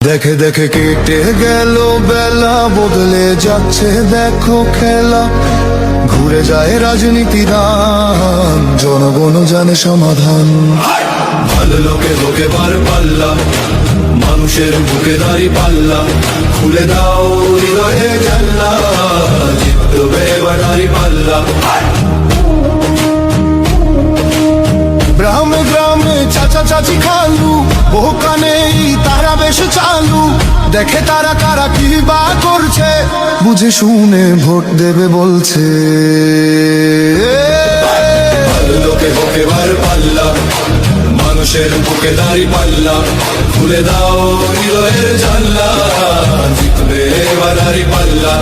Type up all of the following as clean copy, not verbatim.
দেখে দেখে কেটে গেল বেলা, বদলে যাচ্ছে দেখো খেলা। ঘুরে যায় রাজনীতির রান, জনগণ জানে সমাধান। ভালো লোকে লোকে বার পাল্লা, মানুষের বুকে দাঁড়ি পাল্লা। খুলে দাও হৃদয়ে জানলা, জিতবে এবার দাঁড়ি পাল্লা। গ্রামে গ্রামে চাচা চাচি খালু, বহু কানে তারা বেশ চালু। দেখে তারা কারা কি বা করছে, বুঝে শুনে ভোট দেবে বলছে। ভালো লোকে বুকে বার পাল্লা, মানুষের বুকে দাঁড়ি পাল্লা। খুলে দাও হৃদয়ের জানলা, জিতবে এবার দাঁড়ি পাল্লা।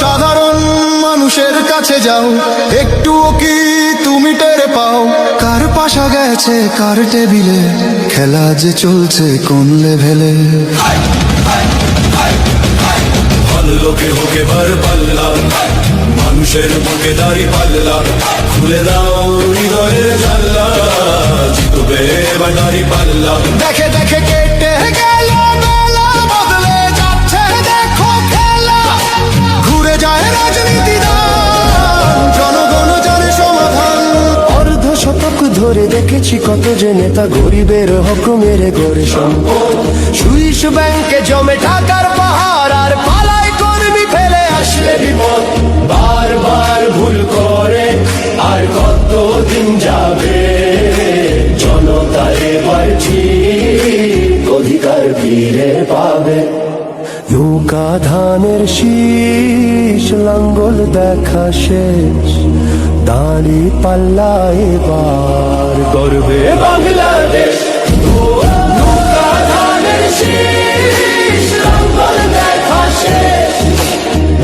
সাধারণ মানুষের কাছে যাও, একটুও কি তুমি টের পাও? কার পাশা গেছে কার টেবিলে, খেলা যে চলছে কোন লেভেলে। ভালো লোকে হোকে বার পাল্লা, মানুষের বুকে দাঁড়ি পাল্লা। খুলে দাও হৃদয়ের জানলা, জিতবে এবার দাঁড়ি পাল্লা। দেখে দেখে কেটে গেল বেলা, বদলে যাচ্ছে দেখো খেলা। ঘুরে যায় রাজনীতি দান, জনগণ জানে সমাধান। অর্ধ শতক ধরে দেখেছি কত যে নেতা গরিবের হক মেরে গড়ে সম্পদ। সুইস ব্যাংকে জমে টাকার পাহাড়, আর পালায় কর্মী ফেলে আসলে বিপদ। বারবার ভুল করে আর কতদিন যাবে, জনতার এবার ঠিক অধিকার ফিরে পাবে। নৌকা ধানের শীষ, লাঙ্গল দেখা শেষ, দাঁড়ি পাল্লা এবার করবে বাংলাদেশ। নৌকা ধানের শীষ, লাঙ্গল দেখা শেষ,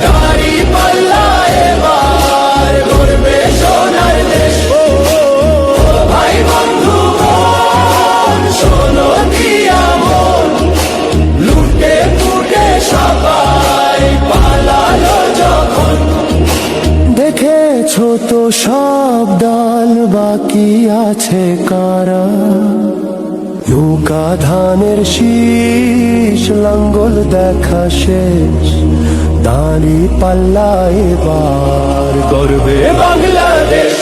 দাঁড়ি পাল্লা এবার করবে সোনার দেশ। ভাই বন্ধু মন, শোনো দিয়া মন, লুটে ফুটে সবাই পালালো যখন। দেখেছো তো সব দল, বাকি আছে কারা? নৌকা ধানের শীষ, লাঙ্গল দেখা শেষ, দাঁড়ি পাল্লা এবার করবে বাংলাদেশ।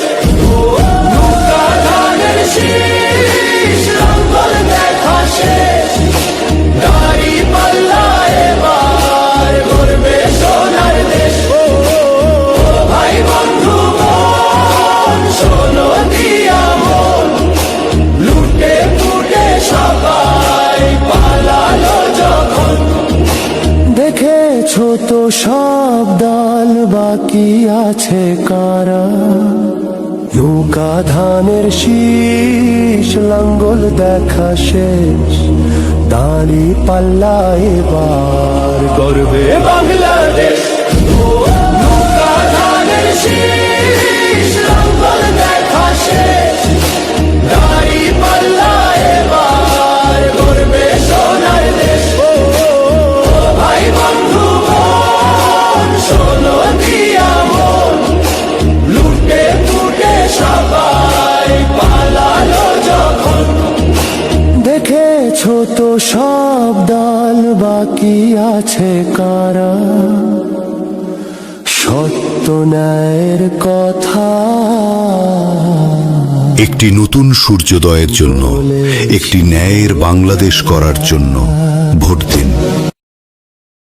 নৌকা ধানের শীষ, লাঙ্গল দেখা শেষ, দাঁড়ি পাল্লা এবার করবে সোনার দেশ। ভাই বন্ধু মন, শোনো দিয়া মন, লুটে ফুটে সবাই পালালো যখন। দেখেছো তো সব দল, বাকি আছে কারা? নৌকা ধানের শীষ, লাঙ্গল দেখা শেষ, দাঁড়ি পাল্লা এবার করবে বাংলাদেশ। নৌকা ধানের শীষ, লাঙ্গল দেখা শেষ, দাঁড়ি পাল্লা এবার করবে সোনার দেশ। ভাই বন্ধু মন, শোনো দিয়া মন, লুটে ফুটে সবাই পালালো যখন। দেখেছো তো সব দল, বাকি আছে কারা? সত্য ন্যায়ের কথা। একটি নতুন সূর্যোদয়ের জন্য, একটি ন্যায়ের বাংলাদেশ করার জন্য ভোট দিন।